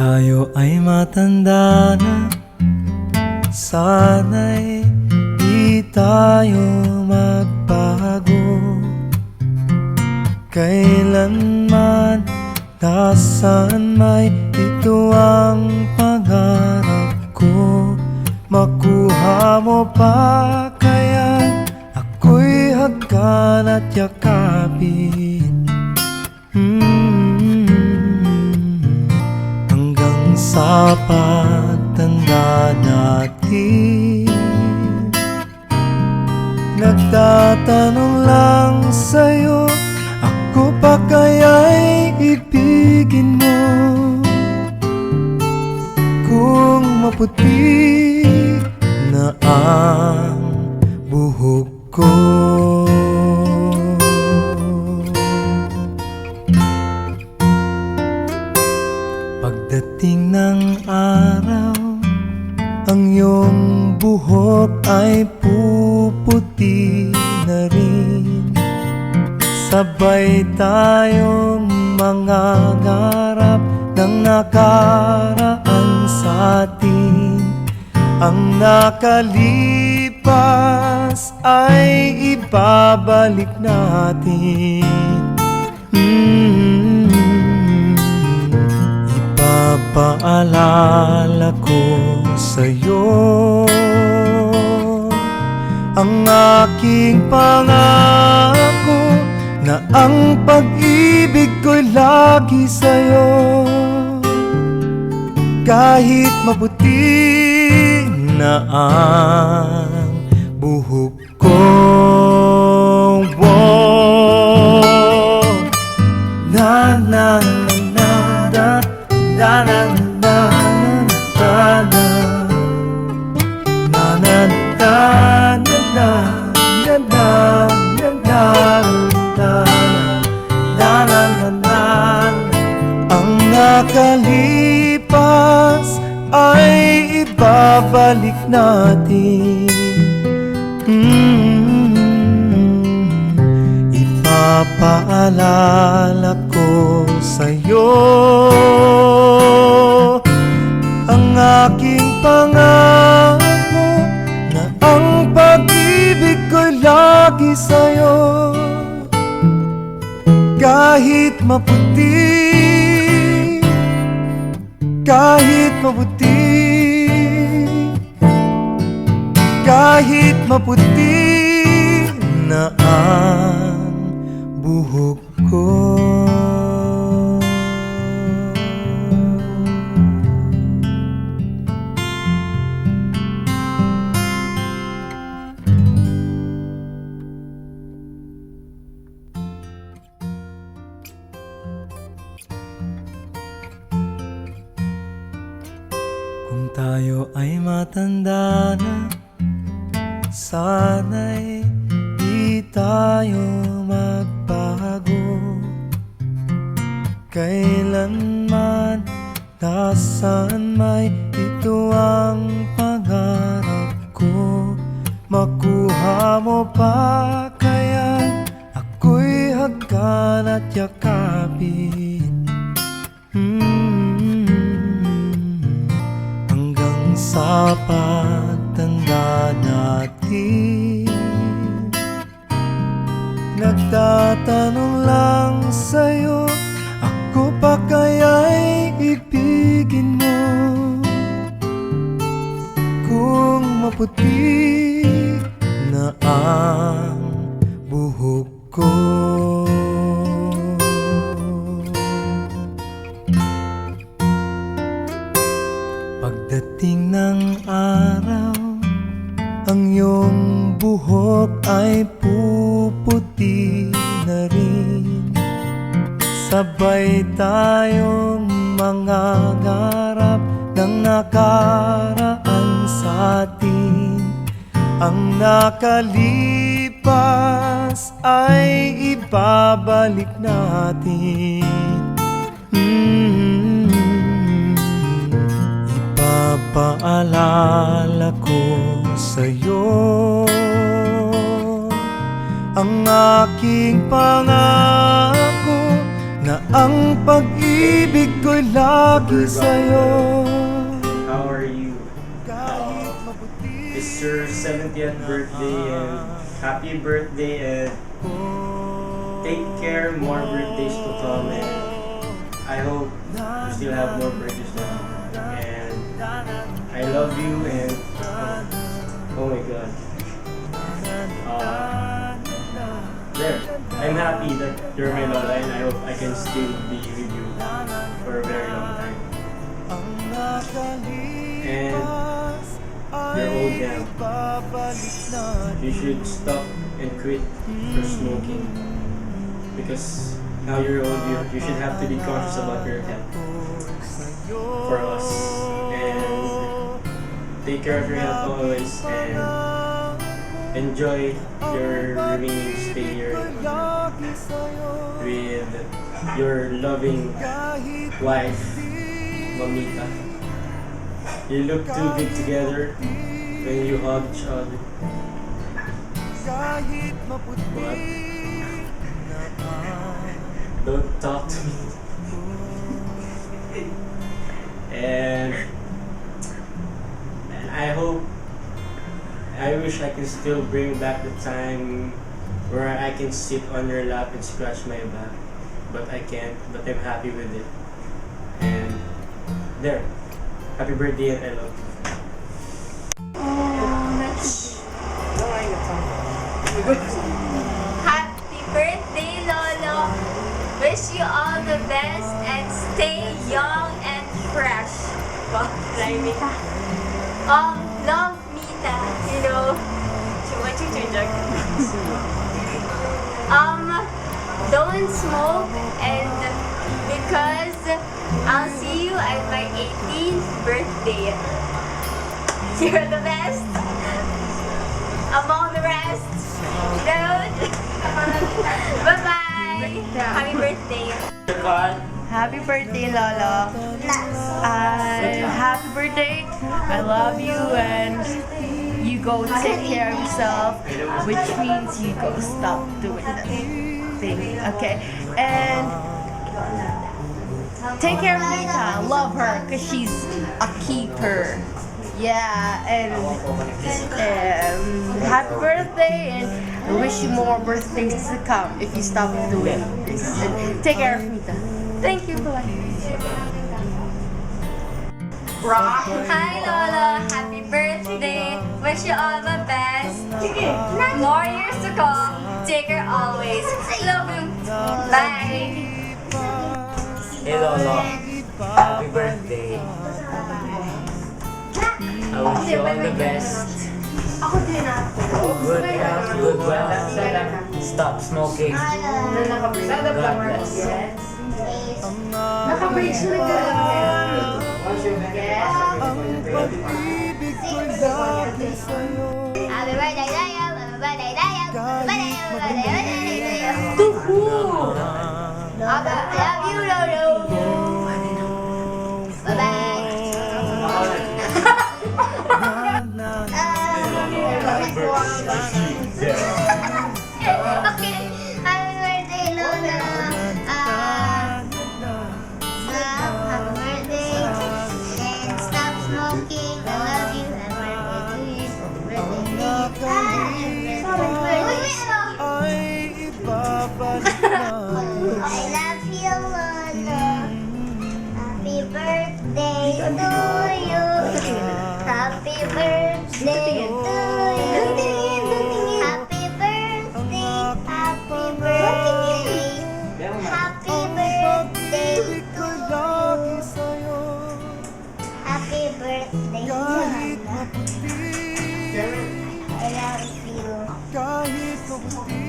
tayo ay matanda na, sana'y di tayo magbago. Kailanman, nasaan may ito ang pangarap ko. Makuha mo pa kaya ako'y hagkan at yakapin, hanggang sa pagtanda natin. Nagtatanong lang sa'yo, ako pa kaya'y ibigin mo? Kung maputi na ang buhok ko, pagdating ng araw, ang iyong buhok ay puputi na rin. Sabay tayong mangangarap ng nakaraan sa atin. Ang nakalipas ay ibabalik natin. Ipapaalala ko sa'yo ang aking pangako, na ang pag-ibig ko'y lagi sa'yo. Kahit maputi na ang buhok ko, na na na na na na na na na na na ang nakalipas ay ibabalik natin. Ipapaalala ko sa'yo ang aking pangako, na ang pag-ibig ko'y lagi sa'yo. Kahit maputi, kahit maputi, kahit maputi na ang buhok ko. Kung tayo ay matanda na, sana'y di tayo magbago. Kailanman, nasaan may ito ang pangarap ko. Makuha mo pa kaya ako'y hagkan at yakapin, sa pagtanda natin. Nagtatanong lang sa'yo, ako pa kaya'y ibigin mo? Kung maputi na ang buhok ko, pagdating ng araw, ang iyong buhok ay puputi na rin. Sabay tayong mangangarap ng nakaraan sa atin. Ang nakalipas ay ibabalik natin. Ipapaalala ko sa'yo ang aking pangako, na ang pag-ibig pag-ibig ko'y lagi sa'yo. How are you? Kahit maputi It's your 70th birthday and happy birthday and take care, more birthdays to come, and I hope you still have more birthdays to come. And I love you, and oh my god. There, I'm happy that you're my lola, and I hope I can still be with you for a very long time. And you're old now. You should stop and quit for smoking, because now you're old, you should have to be conscious about your health for us, and take care of your health always, and enjoy your remaining stay here with your loving wife, Mamita. You look too good together when you hug each other. But don't talk to me. And I wish I can still bring back the time where I can sit on your lap and scratch my back. But I can't, but I'm happy with it. And there. Happy birthday and I love you. Happy birthday, Lolo! Wish you all the best and stay young and fresh. Wow, rhyming. Love Mita, you know. Don't smoke, and because I'll see you at my 18th birthday. You're the best among the rest. Bye-bye. Happy birthday. Happy birthday, Lolo. Happy birthday. I love you, and you go take care of yourself, which means you go stop doing that thing, okay? And take care of Nita. Love her, because she's a keeper. Yeah, and happy birthday, and I wish you more birthdays to come if you stop doing this. And take care of Nita. Thank you. Bye. Hi, Lola. Happy birthday. Wish you all the best. More years to come. Take care always. Love you. Bye. Hey Lolo, happy birthday. I wish you all the best. Good health, good wealth. Stop smoking. God bless. Naka-bridge na Happy birthday, Laya. Happy birthday, Laya. Happy birthday, I love you, Lolo. Bye-bye. Okay. Happy birthday, Lola. Happy birthday. And stop smoking. I love you. Happy birthday to you. ay ibabalik natin. I love you, Lola. Happy birthday to you. Happy birthday to you. Happy birthday. Happy birthday. Happy birthday Ibig ko lagi sa'yo. Happy birthday. Kahit maputi, I love you. kahit maputi.